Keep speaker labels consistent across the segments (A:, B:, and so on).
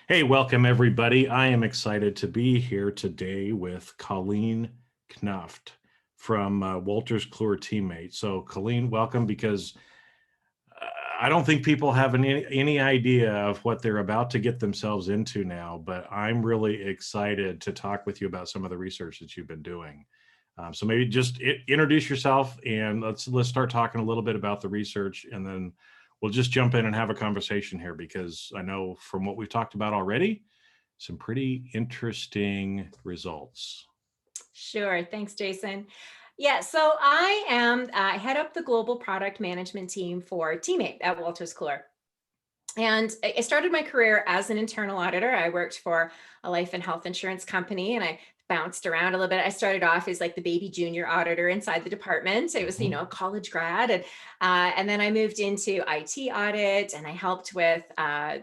A: Hey, welcome everybody. I am excited to be here today with Colleen Knuff from Wolters Kluwer TeamMate. So Colleen, welcome, because I don't think people have any idea of what they're about to get themselves into now, but I'm really excited to talk with you about some of the research that you've been doing. So maybe just introduce yourself and let's start talking a little bit about the research, and then we'll just jump in and have a conversation here, because I know from what we've talked about already, some pretty interesting results.
B: Sure. Thanks, Jason. Yeah, so I head up the global product management team for TeamMate at Wolters Kluwer. And I started my career as an internal auditor. I worked for a life and health insurance company, and I bounced around a little bit. I started off as like the baby junior auditor inside the department. It was, a college grad. And then I moved into IT audit, and I helped with,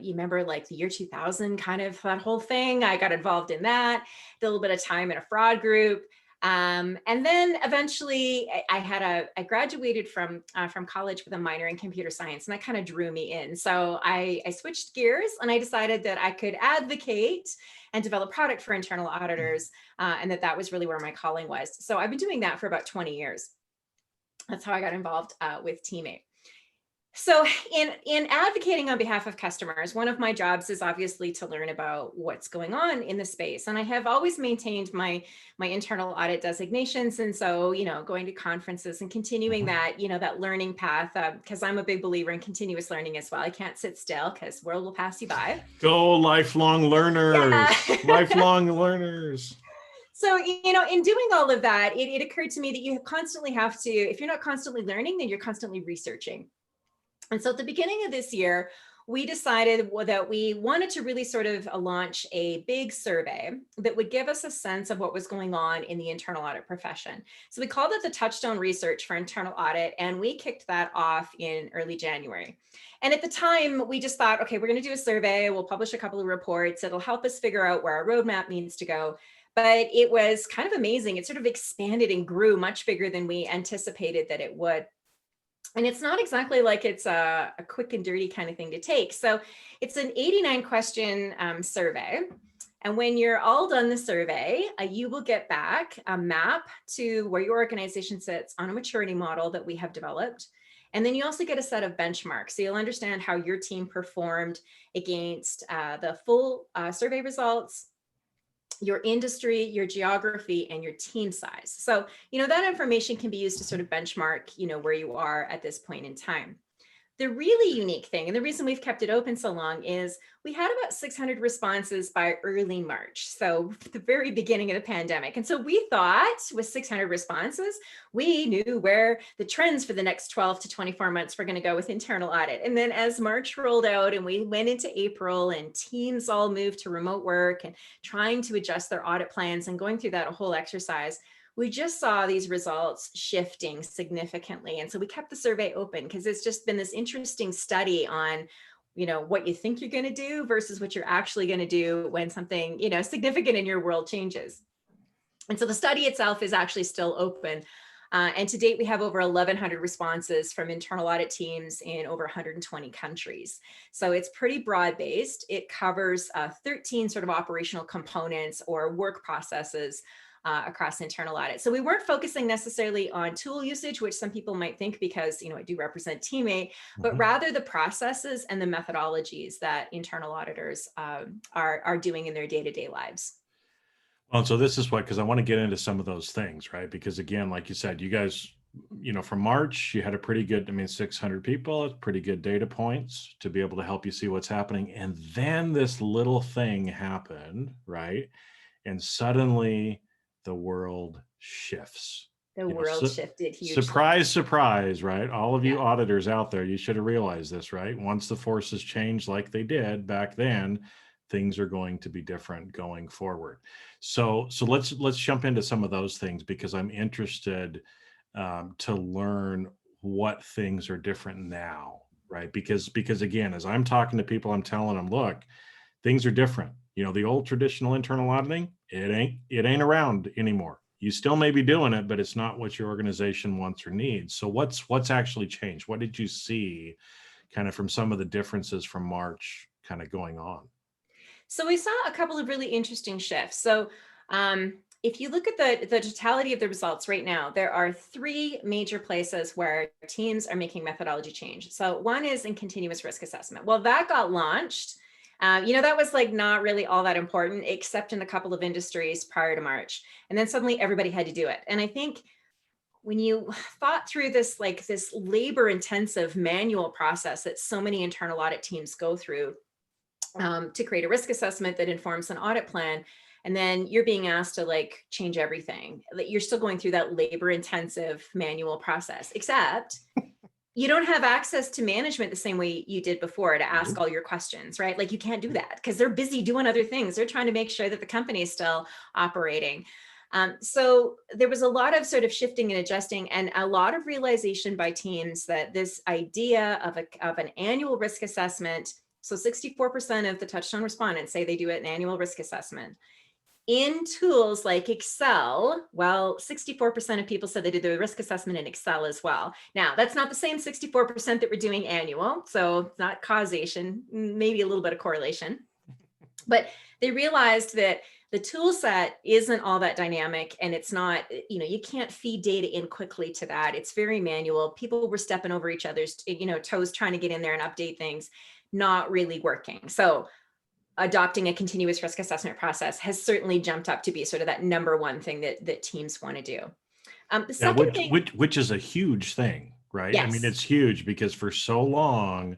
B: you remember like the year 2000, kind of that whole thing. I got involved in that, did a little bit of time in a fraud group. And then eventually I graduated from college with a minor in computer science, and that kind of drew me in. So I switched gears, and I decided that I could advocate and develop product for internal auditors, and that was really where my calling was. So I've been doing that for about 20 years. That's how I got involved with TeamMate. So in advocating on behalf of customers, one of my jobs is obviously to learn about what's going on in the space. And I have always maintained my internal audit designations. And so, going to conferences and continuing that, that learning path, because I'm a big believer in continuous learning as well. I can't sit still because world will pass you by.
A: Go lifelong learners,
B: Yeah.
A: lifelong learners.
B: So, in doing all of that, it occurred to me that you constantly have to, if you're not constantly learning, then you're constantly researching. And so at the beginning of this year, we decided that we wanted to really sort of launch a big survey that would give us a sense of what was going on in the internal audit profession. So we called it the Touchstone Research for Internal Audit, and we kicked that off in early January. And at the time, we just thought, okay, we're going to do a survey. We'll publish a couple of reports. It'll help us figure out where our roadmap needs to go. But it was kind of amazing. It sort of expanded and grew much bigger than we anticipated that it would. And it's not exactly like it's a quick and dirty kind of thing to take. So it's an 89 question survey. And when you're all done the survey, you will get back a map to where your organization sits on a maturity model that we have developed. And then you also get a set of benchmarks. So you'll understand how your team performed against the full survey results, your industry, your geography, and your team size. So, that information can be used to sort of benchmark, where you are at this point in time. The really unique thing, and the reason we've kept it open so long, is we had about 600 responses by early March, so the very beginning of the pandemic. And so we thought with 600 responses, we knew where the trends for the next 12 to 24 months were going to go with internal audit. And then as March rolled out and we went into April and teams all moved to remote work and trying to adjust their audit plans and going through that whole exercise, we just saw these results shifting significantly. And so we kept the survey open because it's just been this interesting study on, what you think you're going to do versus what you're actually going to do when something, significant in your world changes. And so the study itself is actually still open. And to date, we have over 1,100 responses from internal audit teams in over 120 countries. So it's pretty broad-based. It covers 13 sort of operational components or work processes across internal audit. So we weren't focusing necessarily on tool usage, which some people might think because, I do represent TeamMate, but rather the processes and the methodologies that internal auditors are doing in their day-to-day lives.
A: Well, so this is because I want to get into some of those things, right? Because again, like you said, you guys, from March, you had a pretty good, 600 people, pretty good data points to be able to help you see what's happening. And then this little thing happened, right? And suddenly the world shifts.
B: The world shifted hugely.
A: Surprise, surprise, right? All of you
B: Yeah.
A: auditors out there, you should have realized this, right? Once the forces change like they did back then, things are going to be different going forward. So let's jump into some of those things, because I'm interested to learn what things are different now, right? Because again, as I'm talking to people, I'm telling them, look, things are different. The old traditional internal auditing, it ain't around anymore. You still may be doing it, but it's not what your organization wants or needs. So what's actually changed? What did you see kind of from some of the differences from March kind of going on?
B: So we saw a couple of really interesting shifts. So if you look at the totality of the results right now, there are three major places where teams are making methodology change. So one is in continuous risk assessment. Well, that got launched. That was like not really all that important, except in a couple of industries prior to March. And then suddenly everybody had to do it. And I think when you thought through this, like this labor intensive manual process that so many internal audit teams go through, to create a risk assessment that informs an audit plan. And then you're being asked to like change everything. You're still going through that labor intensive manual process, except you don't have access to management the same way you did before to ask all your questions, right? Like you can't do that because they're busy doing other things. They're trying to make sure that the company is still operating. So there was a lot of sort of shifting and adjusting and a lot of realization by teams that this idea of an annual risk assessment, so 64% of the Touchstone respondents say they do an annual risk assessment. In tools like Excel, well, 64% of people said they did the risk assessment in Excel as well. Now, that's not the same 64% that we're doing annual, so not causation, maybe a little bit of correlation. But they realized that the tool set isn't all that dynamic and it's not, you can't feed data in quickly to that. It's very manual. People were stepping over each other's, toes trying to get in there and update things, not really working. So adopting a continuous risk assessment process has certainly jumped up to be sort of that number one thing that teams want to do. The second thing,
A: which is a huge thing, right?
B: yes.
A: I mean, it's huge because for so long,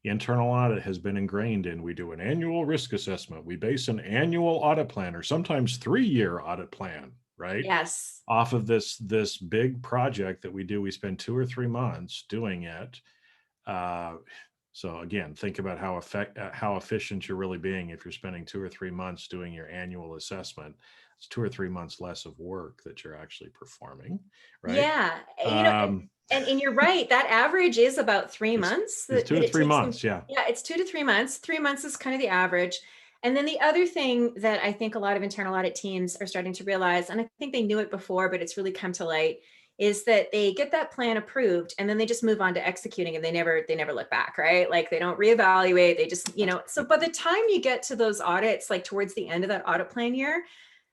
A: internal audit has been ingrained in, we do an annual risk assessment. We base an annual audit plan or sometimes 3-year audit plan, right?
B: Yes.
A: Off of this big project that we do. We spend 2 or 3 months doing it. So again, think about how efficient you're really being if you're spending 2 or 3 months doing your annual assessment. It's 2 or 3 months less of work that you're actually performing, right?
B: Yeah, and you're right. That average is about 3 months.
A: It's 2 to 3 months. Yeah.
B: Yeah, it's 2 to 3 months. 3 months is kind of the average. And then the other thing that I think a lot of internal audit teams are starting to realize, and I think they knew it before, but it's really come to light, is that they get that plan approved and then they just move on to executing and they never look back, right? Like they don't reevaluate. They just, so by the time you get to those audits, like towards the end of that audit plan year,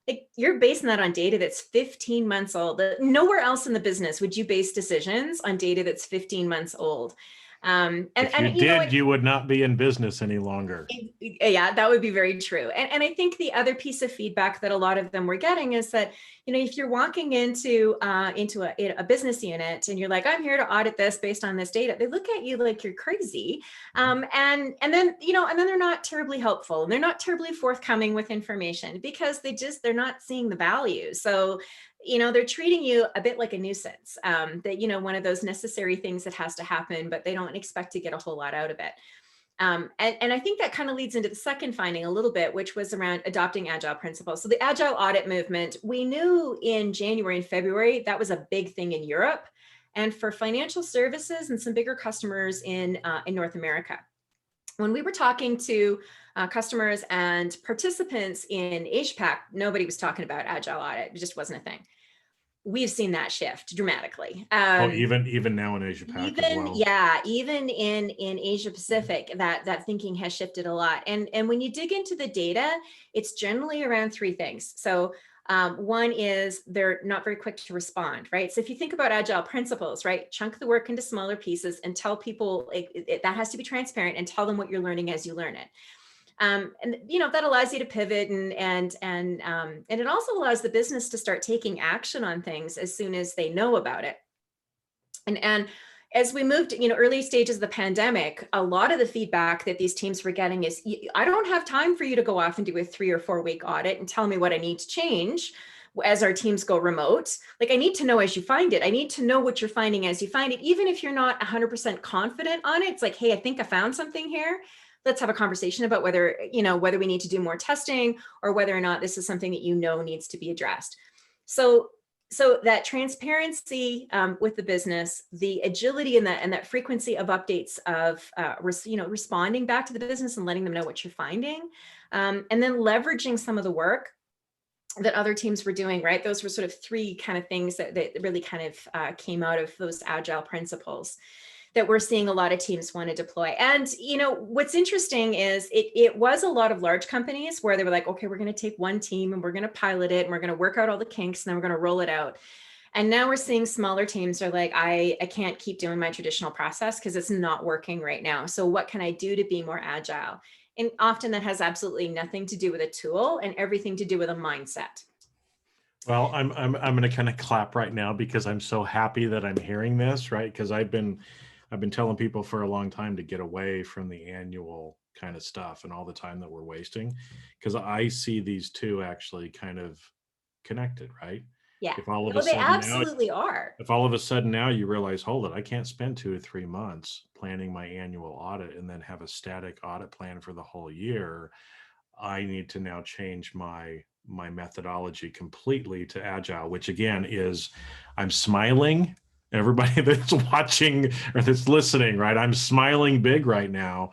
B: like you're basing that on data that's 15 months old. Nowhere else in the business would you base decisions on data that's 15 months old.
A: If you would not be in business any longer.
B: Yeah, that would be very true. And I think the other piece of feedback that a lot of them were getting is that, if you're walking into a business unit and you're like, I'm here to audit this based on this data, they look at you like you're crazy. And then they're not terribly helpful and they're not terribly forthcoming with information because they're not seeing the value. So they're treating you a bit like a nuisance, that, one of those necessary things that has to happen, but they don't expect to get a whole lot out of it. And I think that kind of leads into the second finding a little bit, which was around adopting Agile principles. So the Agile audit movement, we knew in January and February, that was a big thing in Europe and for financial services and some bigger customers in North America. When we were talking to customers and participants in Asia-Pac, nobody was talking about Agile audit. It just wasn't a thing. We've seen that shift dramatically.
A: Even now in Asia-Pac as well.
B: Yeah, even in Asia Pacific, that thinking has shifted a lot. And when you dig into the data, it's generally around 3 things. So one is they're not very quick to respond, right? So if you think about Agile principles, right, chunk the work into smaller pieces and tell people that has to be transparent and tell them what you're learning as you learn it. And that allows you to pivot and it also allows the business to start taking action on things as soon as they know about it. And as we moved, early stages of the pandemic, a lot of the feedback that these teams were getting is, I don't have time for you to go off and do a 3 or 4 week audit and tell me what I need to change as our teams go remote. Like I need to know as you find it. I need to know what you're finding as you find it, even if you're not 100% confident on it. It's like, hey, I think I found something here. Let's have a conversation about whether we need to do more testing or whether or not this is something that needs to be addressed. So that transparency with the business, the agility and that frequency of updates of responding back to the business and letting them know what you're finding, and then leveraging some of the work that other teams were doing, right? Those were sort of 3 kind of things that really kind of came out of those Agile principles. that we're seeing a lot of teams want to deploy. And, what's interesting is it was a lot of large companies where they were like, okay, we're going to take one team and we're going to pilot it and we're going to work out all the kinks and then we're going to roll it out. And now we're seeing smaller teams are like, I can't keep doing my traditional process because it's not working right now. So what can I do to be more agile? And often that has absolutely nothing to do with a tool and everything to do with a mindset.
A: Well, I'm going to kind of clap right now because I'm so happy that I'm hearing this, right? Because I've been telling people for a long time to get away from the annual kind of stuff and all the time that we're wasting, because I see these two actually kind of connected, right?
B: Yeah.
A: If all of a
B: Well, they
A: sudden now,
B: absolutely are.
A: if all of a sudden now you realize, hold it, I can't spend 2 or 3 months planning my annual audit and then have a static audit plan for the whole year. I need to now change my methodology completely to agile, which again is, I'm smiling. Everybody that's watching or that's listening, right? I'm smiling big right now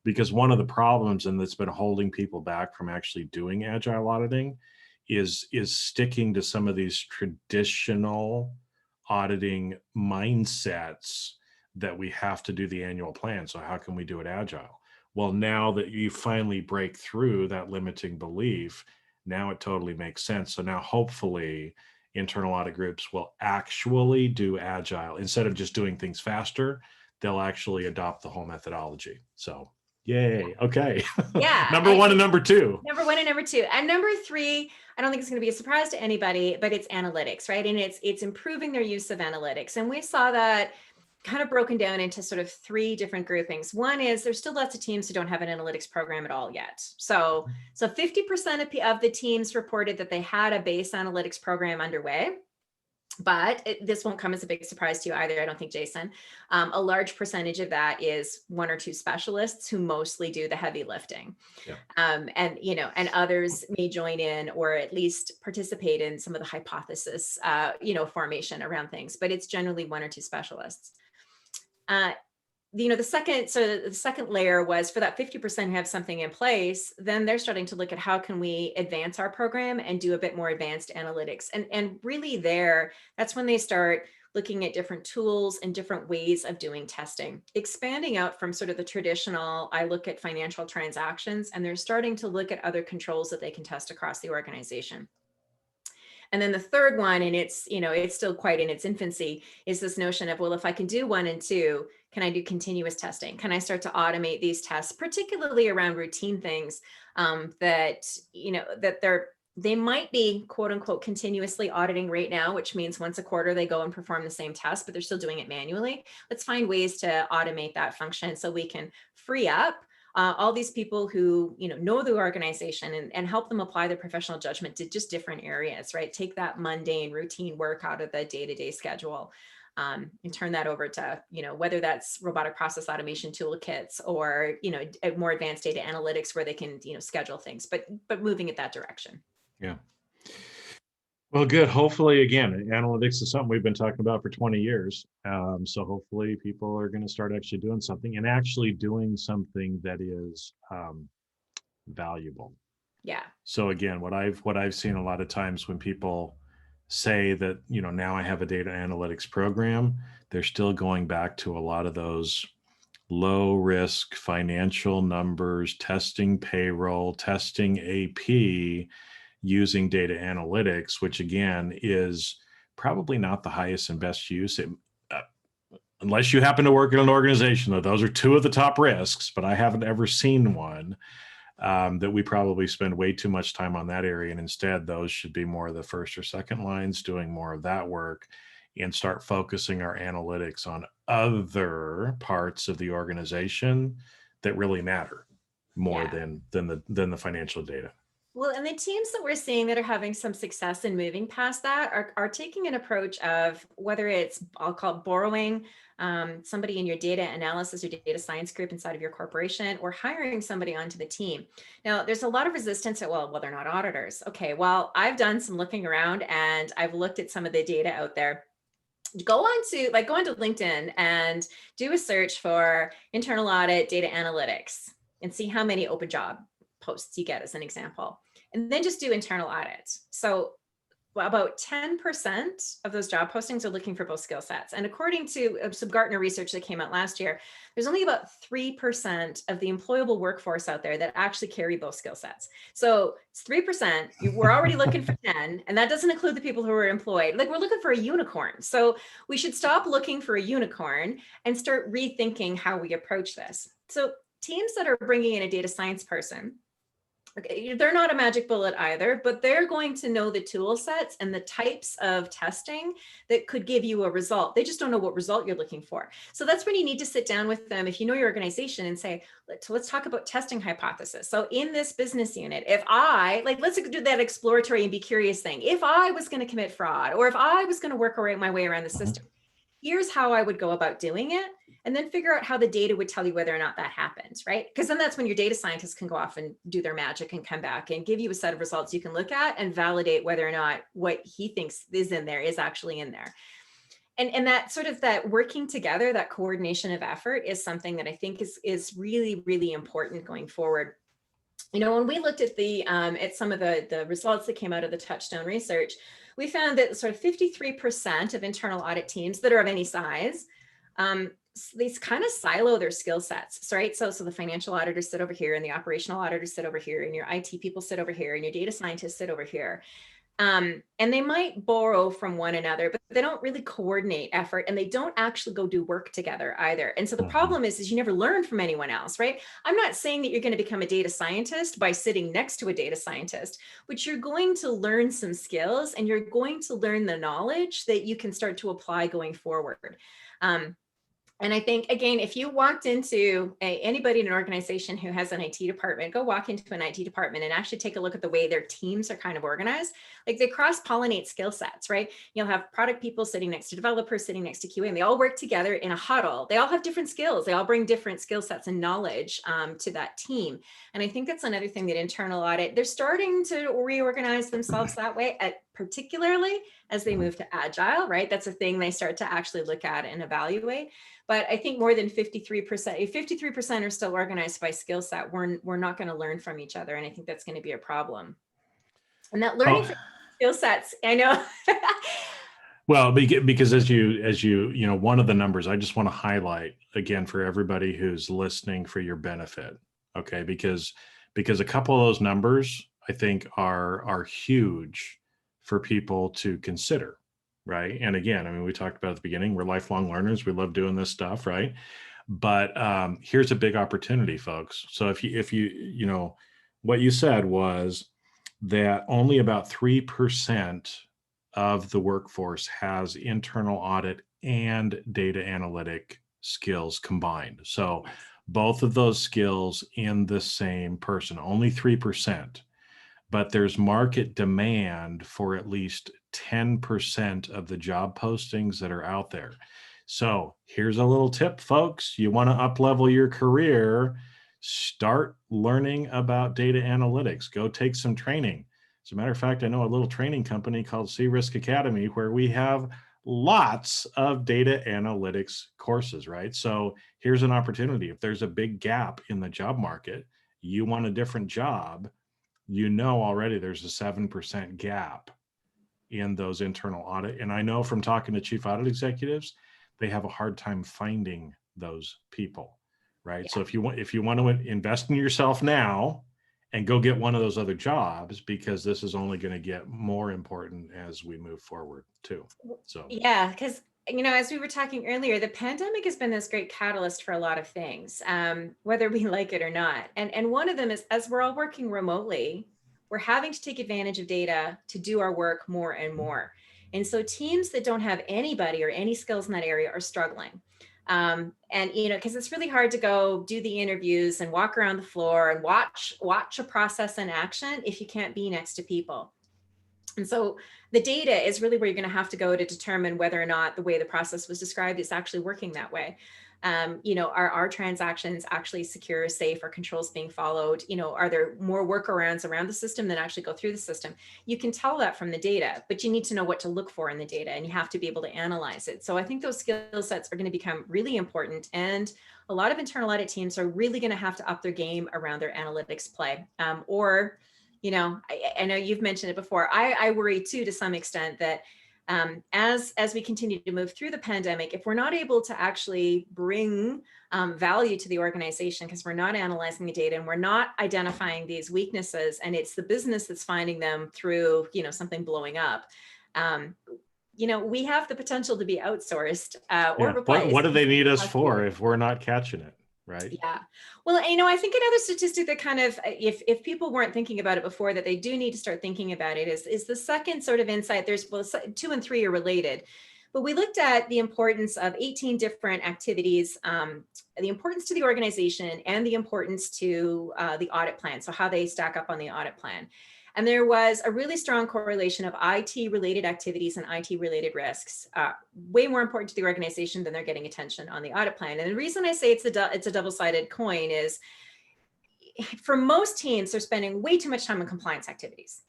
A: because one of the problems and that's been holding people back from actually doing agile auditing is sticking to some of these traditional auditing mindsets that we have to do the annual plan. So how can we do it agile? Well, now that you finally break through that limiting belief, now it totally makes sense. So now hopefully internal audit groups will actually do agile instead of just doing things faster. They'll actually adopt the whole methodology. So yay. Okay.
B: Yeah.
A: Number one and number two.
B: Number one and number two. And number three, I don't think it's going to be a surprise to anybody, but it's analytics, right? And it's improving their use of analytics. And we saw that kind of broken down into sort of three different groupings. One is there's still lots of teams who don't have an analytics program at all yet. So 50% of the teams reported that they had a base analytics program underway. But this won't come as a big surprise to you either, I don't think, Jason. A large percentage of that is one or two specialists who mostly do the heavy lifting.
A: Yeah.
B: And others may join in or at least participate in some of the hypothesis, formation around things, but it's generally one or two specialists. The second layer was for that 50% who have something in place, then they're starting to look at how can we advance our program and do a bit more advanced analytics. And really that's when they start looking at different tools and different ways of doing testing, expanding out from sort of the traditional, I look at financial transactions, and they're starting to look at other controls that they can test across the organization. And then the third one, and it's still quite in its infancy, is this notion of, well, if I can do 1 and 2, can I do continuous testing? Can I start to automate these tests, particularly around routine things that they might be quote unquote continuously auditing right now, which means once a quarter they go and perform the same test, but they're still doing it manually. Let's find ways to automate that function so we can free up all these people who know the organization and help them apply their professional judgment to just different areas, right? Take that mundane routine work out of the day-to-day schedule and turn that over to, whether that's robotic process automation toolkits or, more advanced data analytics where they can, schedule things, but moving in that direction.
A: Yeah. Well, good. Hopefully, again, analytics is something we've been talking about for 20 years. So hopefully people are going to start actually doing something and actually doing something that is valuable.
B: Yeah.
A: So again, what I've seen a lot of times when people say that, now I have a data analytics program, they're still going back to a lot of those low risk financial numbers, testing payroll, testing AP, using data analytics, which again is probably not the highest and best use. Unless you happen to work in an organization, though, those are two of the top risks, but I haven't ever seen one that we probably spend way too much time on that area. And instead, those should be more of the first or second lines, doing more of that work and start focusing our analytics on other parts of the organization that really matter more than the financial data.
B: Well, and the teams that we're seeing that are having some success in moving past that are taking an approach of whether it's, I'll call it borrowing somebody in your data analysis or data science group inside of your corporation, or hiring somebody onto the team. Now, there's a lot of resistance at, well, they're not auditors. Okay, well, I've done some looking around and I've looked at some of the data out there. Go on to LinkedIn and do a search for internal audit data analytics and see how many open job posts you get as an example. And then just do internal audits. So about 10% of those job postings are looking for both skill sets. And according to some Gartner research that came out last year, there's only about 3% of the employable workforce out there that actually carry both skill sets. So it's 3%. We're already looking for 10, and that doesn't include the people who are employed. Like, we're looking for a unicorn. So we should stop looking for a unicorn and start rethinking how we approach this. So teams that are bringing in a data science person, okay, they're not a magic bullet either, but they're going to know the tool sets and the types of testing that could give you a result. They just don't know what result you're looking for. So that's when you need to sit down with them, if you know your organization, and say, let's talk about testing hypothesis. So in this business unit, if I, like, let's do that exploratory and be curious thing. If I was going to commit fraud, or if I was going to work my way around the system, here's how I would go about doing it. And then figure out how the data would tell you whether or not that happens, right? Because then that's when your data scientists can go off and do their magic and come back and give you a set of results you can look at and validate whether or not what he thinks is in there is actually in there. And that sort of, that working together, that coordination of effort, is something that I think is really, really important going forward. You know, when we looked at some of the results that came out of the Touchstone research, we found that sort of 53% of internal audit teams that are of any size, they kind of silo their skill sets, right? So the financial auditors sit over here, and the operational auditors sit over here, and your IT people sit over here, and your data scientists sit over here. And they might borrow from one another, but they don't really coordinate effort, and they don't actually go do work together either. And so the problem is you never learn from anyone else, right? I'm not saying that you're going to become a data scientist by sitting next to a data scientist, but you're going to learn some skills, and you're going to learn the knowledge that you can start to apply going forward. And I think, again, if you walked into anybody in an organization who has an IT department, go walk into an IT department and actually take a look at the way their teams are kind of organized. Like, they cross-pollinate skill sets, right? You'll have product people sitting next to developers, sitting next to QA, and they all work together in a huddle. They all have different skills. They all bring different skill sets and knowledge to that team. And I think that's another thing that internal audit, they're starting to reorganize themselves that way, particularly as they move to Agile, right? That's a thing they start to actually look at and evaluate. But I think more than 53%, if 53% are still organized by skill set, we're not going to learn from each other. And I think that's going to be a problem. And that learning from skill sets, I know.
A: Well, because as you know, one of the numbers I just want to highlight again for everybody who's listening, for your benefit, okay? Because a couple of those numbers I think are huge for people to consider, right? And again, I mean, we talked about at the beginning, we're lifelong learners. We love doing this stuff, right? But here's a big opportunity, folks. So if you know, what you said was that only about 3% of the workforce has internal audit and data analytic skills combined. So both of those skills in the same person, only 3%. But there's market demand for at least 10% of the job postings that are out there. So here's a little tip, folks. You want to up-level your career, start learning about data analytics. Go take some training. As a matter of fact, I know a little training company called C-Risk Academy where we have lots of data analytics courses, right? So here's an opportunity. If there's a big gap in the job market, you want a different job, you know already there's a 7% gap in those internal audit. And I know from talking to chief audit executives, they have a hard time finding those people, right? Yeah. So if you want to invest in yourself now and go get one of those other jobs, because this is only going to get more important as we move forward too. So
B: yeah, because, you know, as we were talking earlier, the pandemic has been this great catalyst for a lot of things, whether we like it or not. And one of them is, as we're all working remotely, we're having to take advantage of data to do our work more and more. And so teams that don't have anybody or any skills in that area are struggling. And, you know, because it's really hard to go do the interviews and walk around the floor and watch a process in action if you can't be next to people. And so the data is really where you're going to have to go to determine whether or not the way the process was described is actually working that way. You know, are our transactions actually secure, safe, are controls being followed? You know, are there more workarounds around the system than actually go through the system? You can tell that from the data, but you need to know what to look for in the data, and you have to be able to analyze it. So I think those skill sets are going to become really important, and a lot of internal audit teams are really going to have to up their game around their analytics play, or I know you've mentioned it before. I worry too, to some extent, that as we continue to move through the pandemic, if we're not able to actually bring value to the organization, because we're not analyzing the data and we're not identifying these weaknesses, and it's the business that's finding them through, something blowing up, we have the potential to be outsourced or
A: Yeah.
B: replaced.
A: What do they need us for if we're not catching it? Right.
B: Yeah. Well, I think another statistic that kind of, if people weren't thinking about it before, that they do need to start thinking about it is the second sort of insight. There's, well, 2 and 3 are related, but we looked at the importance of 18 different activities, the importance to the organization, and the importance to the audit plan. So how they stack up on the audit plan. And there was a really strong correlation of IT related activities and IT related risks, way more important to the organization than they're getting attention on the audit plan. And the reason I say it's a double-sided coin is, for most teams, they're spending way too much time on compliance activities.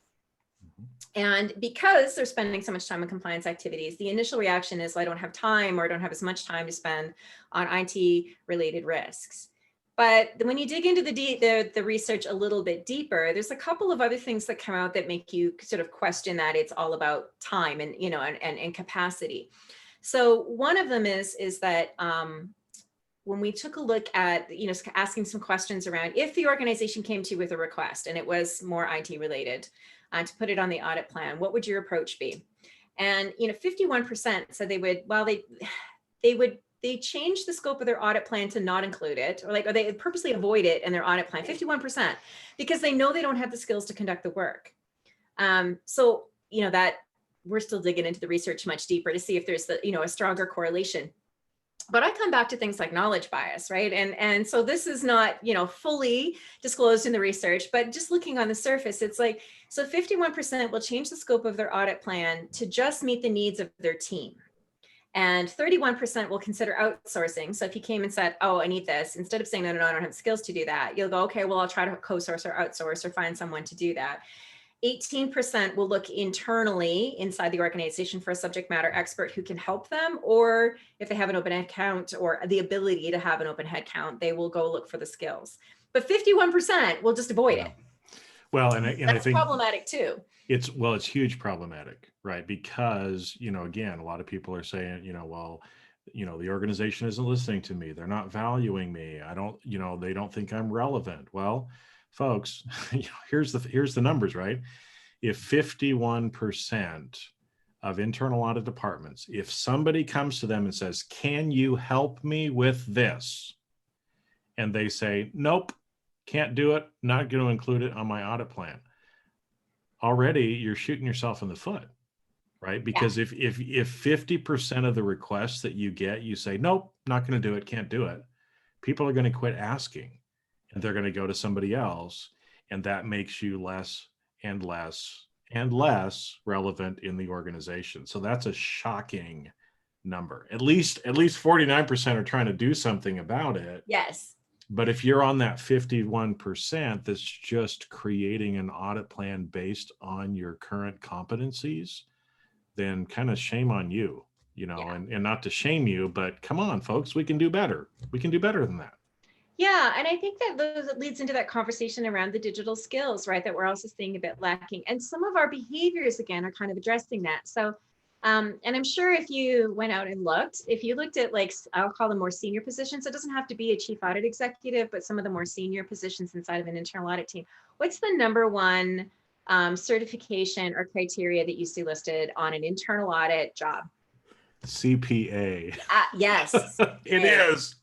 B: And because they're spending so much time on compliance activities, the initial reaction is, well, I don't have time, or I don't have as much time to spend on IT related risks. But when you dig into the research a little bit deeper, there's a couple of other things that come out that make you sort of question that it's all about time and, and capacity. So one of them is that when we took a look at, asking some questions around, if the organization came to you with a request and it was more IT related, to put it on the audit plan, what would your approach be? And 51% said they change the scope of their audit plan to not include it, or they purposely avoid it in their audit plan, 51%, because they know they don't have the skills to conduct the work. So, that we're still digging into the research much deeper to see if there's a stronger correlation. But I come back to things like knowledge bias, right? And so this is not, fully disclosed in the research, but just looking on the surface, it's like, so 51% will change the scope of their audit plan to just meet the needs of their team. And 31% will consider outsourcing. So if you came and said, oh, I need this, instead of saying, no, I don't have the skills to do that, you'll go, okay, well, I'll try to co-source or outsource or find someone to do that. 18% will look internally inside the organization for a subject matter expert who can help them, or if they have an open head count or the ability to have an open head count, they will go look for the skills. But 51% will just avoid it.
A: Well, and I think
B: problematic too.
A: It's huge problematic, right? Because, again, a lot of people are saying, well, the organization isn't listening to me. They're not valuing me. I don't, they don't think I'm relevant. Well, folks, here's the numbers, right? If 51% of internal audit departments, if somebody comes to them and says, can you help me with this? And they say, nope, can't do it. Not going to include it on my audit plan. Already you're shooting yourself in the foot, right? Because if 50% of the requests that you get, you say, nope, not going to do it, can't do it, people are going to quit asking and they're going to go to somebody else. And that makes you less and less and less relevant in the organization. So that's a shocking number. At least 49% are trying to do something about it.
B: Yes.
A: But if you're on that 51% that's just creating an audit plan based on your current competencies, then kind of shame on you, and not to shame you, but come on, folks, we can do better. We can do better than that.
B: Yeah, and I think that leads into that conversation around the digital skills, right, that we're also seeing a bit lacking. And some of our behaviors, again, are kind of addressing that. So, and I'm sure if you went out and if you looked at, like, I'll call them more senior positions, it doesn't have to be a chief audit executive, but some of the more senior positions inside of an internal audit team, what's the number one certification or criteria that you see listed on an internal audit job?
A: CPA.
B: Yes.
A: It is.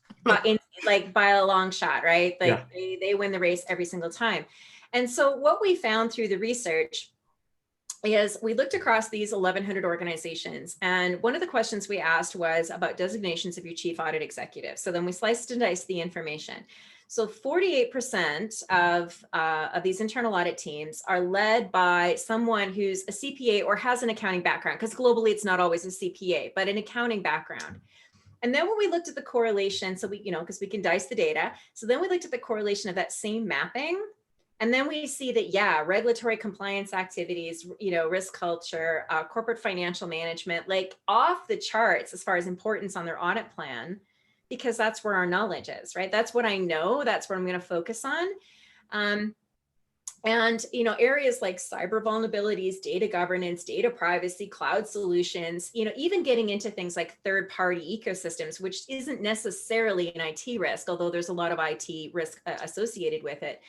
B: Like by a long shot, right? Like they win the race every single time. And so what we found through the research is we looked across these 1,100 organizations. And one of the questions we asked was about designations of your chief audit executive. So then we sliced and diced the information. So 48% of these internal audit teams are led by someone who's a CPA or has an accounting background, because globally it's not always a CPA, but an accounting background. And then when we looked at the correlation, so we, because we can dice the data. So then we looked at the correlation of that same mapping. And then we see that, regulatory compliance activities, risk culture, corporate financial management, like off the charts as far as importance on their audit plan, because that's where our knowledge is, right? That's what I know. That's what I'm going to focus on. And, areas like cyber vulnerabilities, data governance, data privacy, cloud solutions, even getting into things like third-party ecosystems, which isn't necessarily an IT risk, although there's a lot of IT risk associated with it,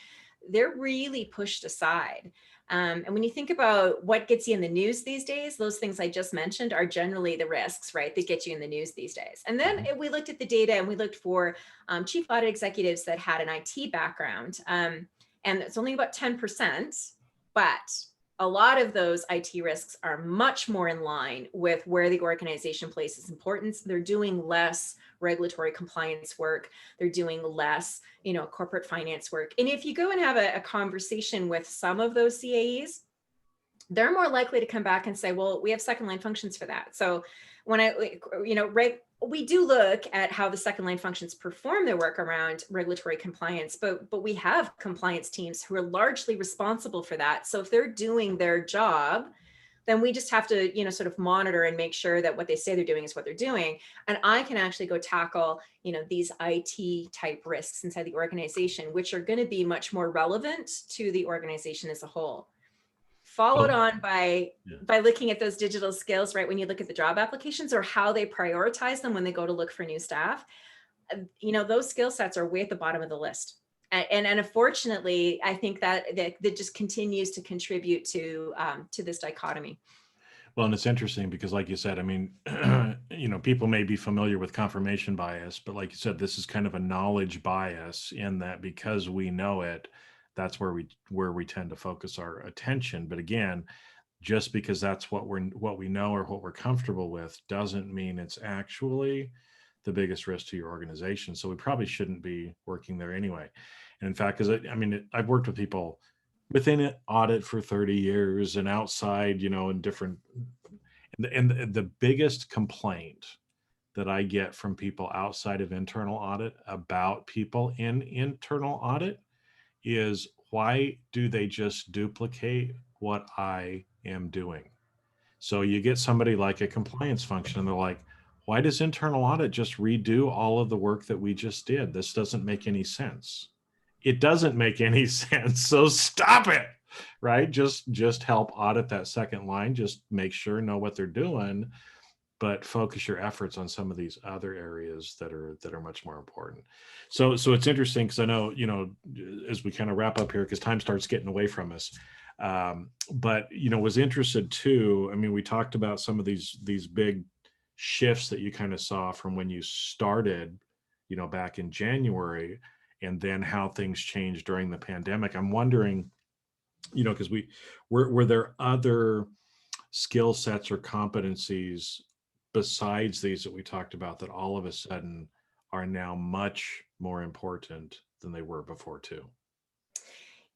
B: they're really pushed aside. And when you think about what gets you in the news these days, those things I just mentioned are generally the risks, right, that get you in the news these days. And then we looked at the data and we looked for chief audit executives that had an IT background. And it's only about 10%, but a lot of those IT risks are much more in line with where the organization places importance. They're doing less regulatory compliance work. They're doing less, corporate finance work. And if you go and have a conversation with some of those CAEs, they're more likely to come back and say, well, we have second line functions for that. So when we do look at how the second line functions perform their work around regulatory compliance, but we have compliance teams who are largely responsible for that. So if they're doing their job, then we just have to, sort of monitor and make sure that what they say they're doing is what they're doing. And I can actually go tackle, these IT type risks inside the organization, which are going to be much more relevant to the organization as a whole. Followed on by looking at those digital skills, right? When you look at the job applications or how they prioritize them when they go to look for new staff, those skill sets are way at the bottom of the list. And unfortunately, I think that just continues to contribute to this dichotomy.
A: Well, and it's interesting because, like you said, I mean, people may be familiar with confirmation bias, but like you said, this is kind of a knowledge bias in that because we know it, that's where we tend to focus our attention. But again, just because that's what we know or what we're comfortable with doesn't mean it's actually the biggest risk to your organization. So we probably shouldn't be working there anyway. And in fact, because I've worked with people within an audit for 30 years and outside, in different, and the biggest complaint that I get from people outside of internal audit about people in internal audit is, why do they just duplicate what I am doing? So you get somebody like a compliance function and they're like, why does internal audit just redo all of the work that we just did? This doesn't make any sense. It doesn't make any sense. So stop it, right? Just help audit that second line. Just make sure, know what they're doing, but focus your efforts on some of these other areas that are much more important. So it's interesting because I know, as we kind of wrap up here, because time starts getting away from us. But was interested too. I mean, we talked about some of these big shifts that you kind of saw from when you started, back in January, and then how things changed during the pandemic. I'm wondering, because were there other skill sets or competencies besides these that we talked about that all of a sudden are now much more important than they were before too?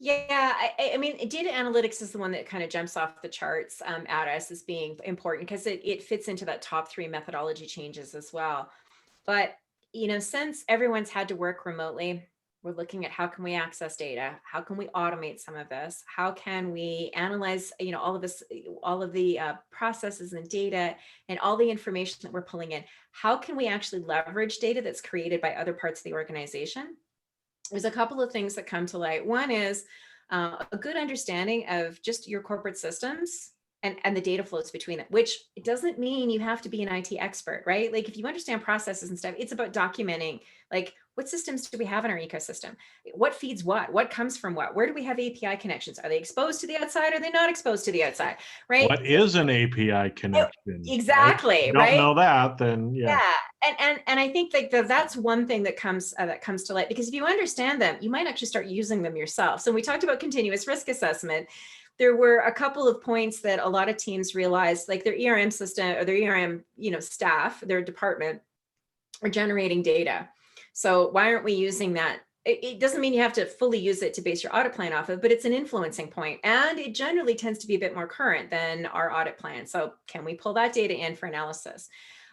B: Yeah, I mean, data analytics is the one that kind of jumps off the charts at us as being important because it fits into that top 3 methodology changes as well. But, since everyone's had to work remotely, we're looking at how can we access data? How can we automate some of this? How can we analyze, all of this, all of the processes and data and all the information that we're pulling in? How can we actually leverage data that's created by other parts of the organization? There's a couple of things that come to light. One is a good understanding of just your corporate systems and the data flows between them, which it doesn't mean you have to be an IT expert, right? Like if you understand processes and stuff, it's about documenting, like what systems do we have in our ecosystem? What feeds what comes from what? Where do we have API connections? Are they exposed to the outside? Are they not exposed to the outside, right?
A: What is an API connection?
B: Exactly,
A: If you
B: right?
A: don't know that, then yeah.
B: And I think like that's one thing that comes to light, because if you understand them, you might actually start using them yourself. So we talked about continuous risk assessment. There were a couple of points that a lot of teams realized, like their ERM system or their ERM, staff, their department are generating data. So why aren't we using that? It doesn't mean you have to fully use it to base your audit plan off of, but it's an influencing point. And it generally tends to be a bit more current than our audit plan. So can we pull that data in for analysis?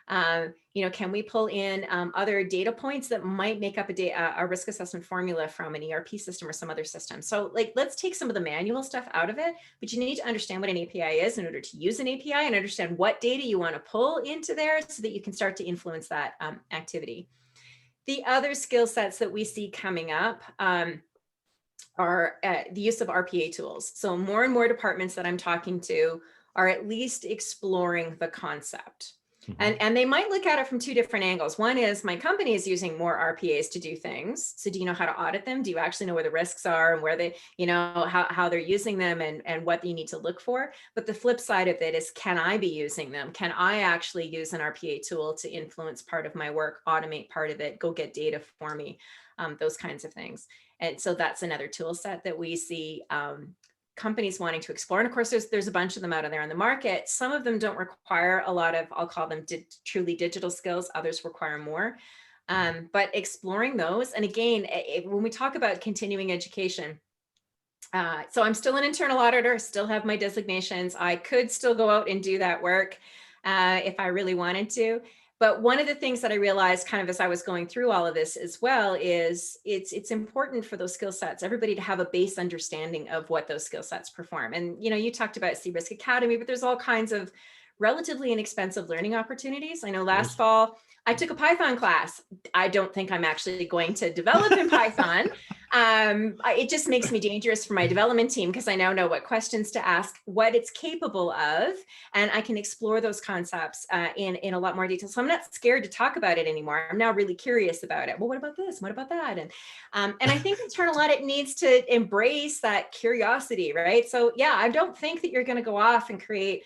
B: Can we pull in other data points that might make up a risk assessment formula from an ERP system or some other system? So like, let's take some of the manual stuff out of it, but you need to understand what an API is in order to use an API and understand what data you want to pull into there so that you can start to influence that activity. The other skill sets that we see coming up are the use of RPA tools. So more and more departments that I'm talking to are at least exploring the concept. And they might look at it from two different angles. One is, my company is using more RPAs to do things. So do you know how to audit them? Do you actually know where the risks are and where they, how they're using them and what you need to look for? But the flip side of it is, can I be using them? Can I actually use an RPA tool to influence part of my work, automate part of it, go get data for me, those kinds of things. And so that's another tool set that we see companies wanting to explore. And of course, there's a bunch of them out there on the market. Some of them don't require a lot of, I'll call them truly digital skills. Others require more. But exploring those. And again, when we talk about continuing education, so I'm still an internal auditor, still have my designations. I could still go out and do that work if I really wanted to. But one of the things that I realized kind of as I was going through all of this as well is it's important for those skill sets, everybody to have a base understanding of what those skill sets perform. And, you talked about Seabrisk Academy, but there's all kinds of relatively inexpensive learning opportunities. I know last fall I took a Python class. I don't think I'm actually going to develop in Python. It just makes me dangerous for my development team because I now know what questions to ask, what it's capable of, and I can explore those concepts in a lot more detail. So I'm not scared to talk about it anymore. I'm now really curious about it. Well, what about this? What about that? And I think internal audit needs to embrace that curiosity, right? So yeah, I don't think that you're going to go off and create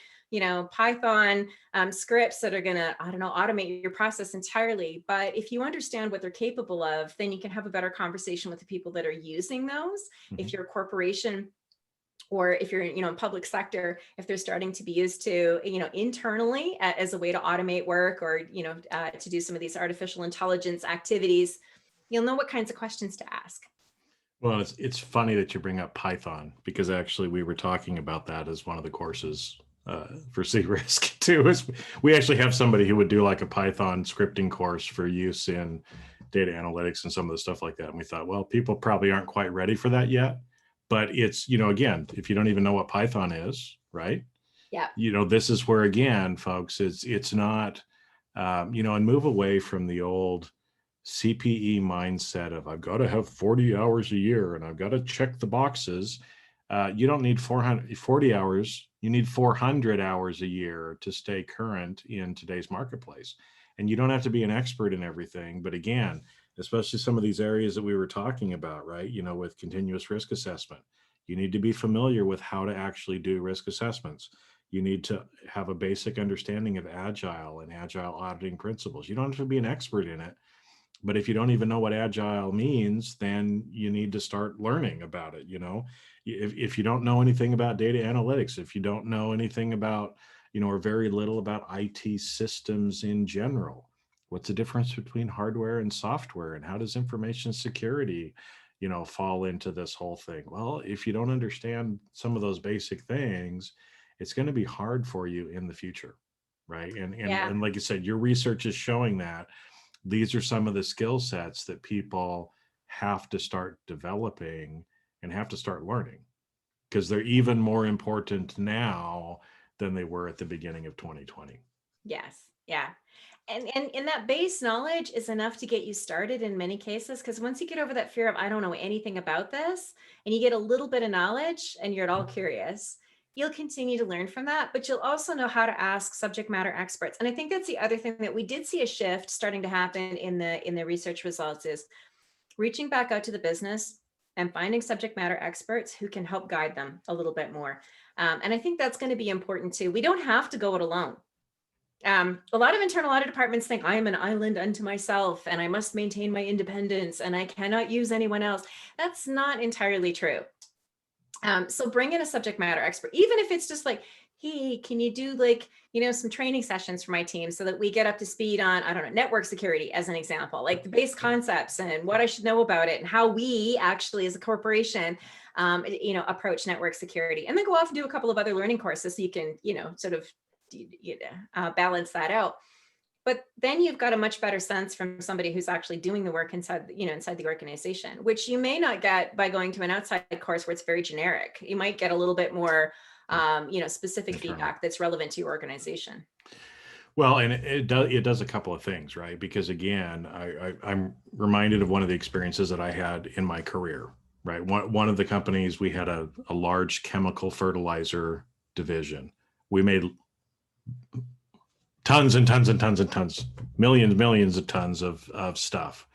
B: Python scripts that are going to, automate your process entirely. But if you understand what they're capable of, then you can have a better conversation with the people that are using those. If you're a corporation, or if you're, in public sector, if they're starting to be used to, internally as a way to automate work or, to do some of these artificial intelligence activities, you'll know what kinds of questions to ask.
A: Well, it's funny that you bring up Python, because actually we were talking about that as one of the courses for Seabrisk too. Is we actually have somebody who would do like a Python scripting course for use in data analytics and some of the stuff like that. And we thought, well, people probably aren't quite ready for that yet. But it's, again, if you don't even know what Python is, right?
B: Yeah.
A: This is where, again, folks, it's not, and move away from the old CPE mindset of I've got to have 40 hours a year and I've got to check the boxes. You don't need 440 hours. You need 400 hours a year to stay current in today's marketplace. And you don't have to be an expert in everything. But again, especially some of these areas that we were talking about, right? With continuous risk assessment, you need to be familiar with how to actually do risk assessments. You need to have a basic understanding of Agile and Agile auditing principles. You don't have to be an expert in it. But if you don't even know what Agile means, then you need to start learning about it. If you don't know anything about data analytics, if you don't know anything about, or very little about IT systems in general, what's the difference between hardware and software, and how does information security, fall into this whole thing? Well, if you don't understand some of those basic things, it's going to be hard for you in the future, right? And like you said, your research is showing that these are some of the skill sets that people have to start developing and have to start learning, because they're even more important now than they were at the beginning of 2020.
B: Yes. Yeah. And that base knowledge is enough to get you started in many cases, because once you get over that fear of, I don't know anything about this, and you get a little bit of knowledge and you're at all curious, you'll continue to learn from that, but you'll also know how to ask subject matter experts. And I think that's the other thing that we did see a shift starting to happen in the research results is reaching back out to the business and finding subject matter experts who can help guide them a little bit more. And I think that's going to be important too. We don't have to go it alone. A lot of internal audit departments think I am an island unto myself and I must maintain my independence and I cannot use anyone else. That's not entirely true. So bring in a subject matter expert, even if it's just like, hey, can you do some training sessions for my team so that we get up to speed on, I don't know, network security as an example, like the base concepts and what I should know about it and how we actually as a corporation, approach network security, and then go off and do a couple of other learning courses so you can, sort of balance that out. But then you've got a much better sense from somebody who's actually doing the work inside the organization, which you may not get by going to an outside course where it's very generic. You might get a little bit more, specific feedback that's relevant to your organization.
A: Well, and it does a couple of things, right? Because again, I'm reminded of one of the experiences that I had in my career. right? One of the companies, we had a large chemical fertilizer division. We made tons and tons and tons and tons, millions of tons of stuff.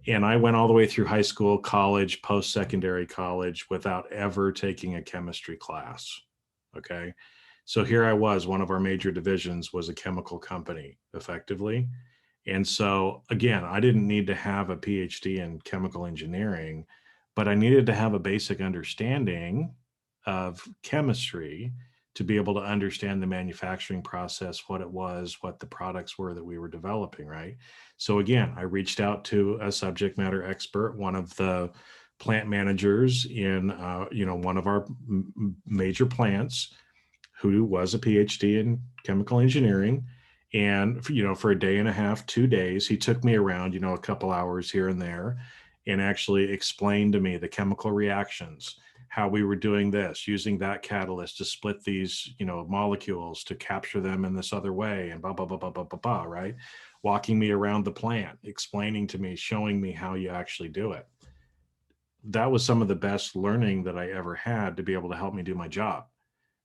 A: And I went all the way through high school, college, post-secondary college without ever taking a chemistry class. Okay. So here I was, one of our major divisions was a chemical company, effectively. And so again, I didn't need to have a PhD in chemical engineering, but I needed to have a basic understanding of chemistry to be able to understand the manufacturing process, what it was, what the products were that we were developing, right? So again, I reached out to a subject matter expert, one of the plant managers in one of our major plants, who was a PhD in chemical engineering. And for a day and a half, 2 days, he took me around, a couple hours here and there, and actually explained to me the chemical reactions, how we were doing this, using that catalyst to split these, molecules to capture them in this other way, and blah, blah, blah, blah, blah, blah, blah, right? Walking me around the plant, explaining to me, showing me how you actually do it. That was some of the best learning that I ever had to be able to help me do my job,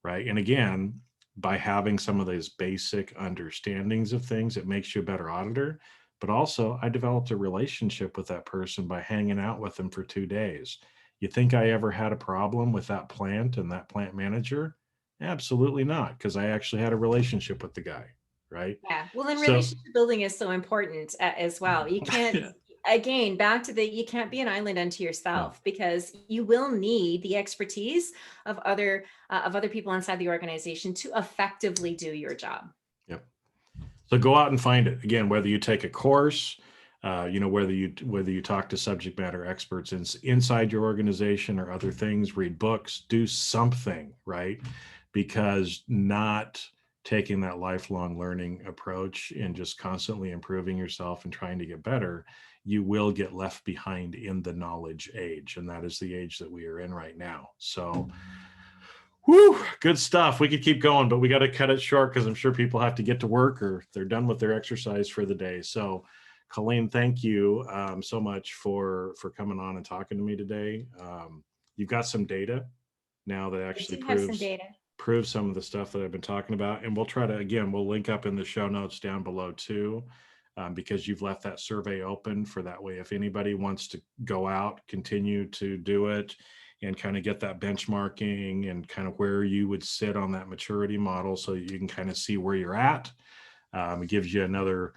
A: right? And again, by having some of those basic understandings of things, it makes you a better auditor. But also, I developed a relationship with that person by hanging out with them for 2 days. You think I ever had a problem with that plant and that plant manager? Absolutely not, because I actually had a relationship with the guy, right?
B: Yeah. Well, and
A: So,
B: relationship building is so important as well. You can't, again, back to you can't be an island unto
A: no,
B: yourself, because you will need the expertise of other people inside the organization to effectively do your job.
A: yep. So go out and find it. Again, whether you take a course, whether you talk to subject matter experts inside your organization or other things, read books, do something, right? Because not taking that lifelong learning approach and just constantly improving yourself and trying to get better, you will get left behind in the knowledge age. And that is the age that we are in right now. So whew, good stuff. We could keep going, but we got to cut it short because I'm sure people have to get to work or they're done with their exercise for the day. So, Colleen, thank you so much for coming on and talking to me today. You've got some data now that
B: I
A: actually
B: do have some data.
A: proves some of the stuff that I've been talking about, and we'll try to, again, we'll link up in the show notes down below too, because you've left that survey open for that way. If anybody wants to go out, continue to do it, and kind of get that benchmarking and kind of where you would sit on that maturity model so that you can kind of see where you're at. It gives you another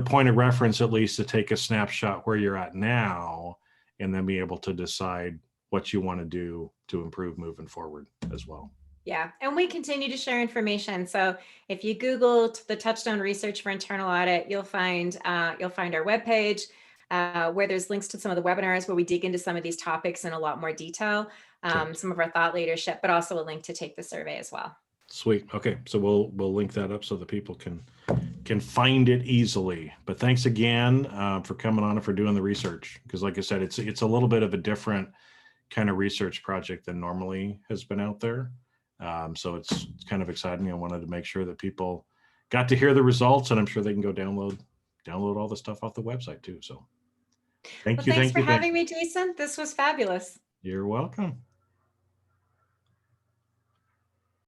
A: point of reference, at least, to take a snapshot where you're at now and then be able to decide what you want to do to improve moving forward as well.
B: Yeah, and we continue to share information. So if you Google the Touchstone Research for Internal Audit, you'll find our webpage where there's links to some of the webinars where we dig into some of these topics in a lot more detail, some of our thought leadership, but also a link to take the survey as well.
A: Sweet. Okay, so we'll link that up so that people can find it easily. But thanks again for coming on and for doing the research, because like I said, it's a little bit of a different kind of research project than normally has been out there. So it's kind of exciting. I wanted to make sure that people got to hear the results, and I'm sure they can go download all the stuff off the website too. So thank you.
B: Thanks for having me, Jason. This was fabulous.
A: You're welcome.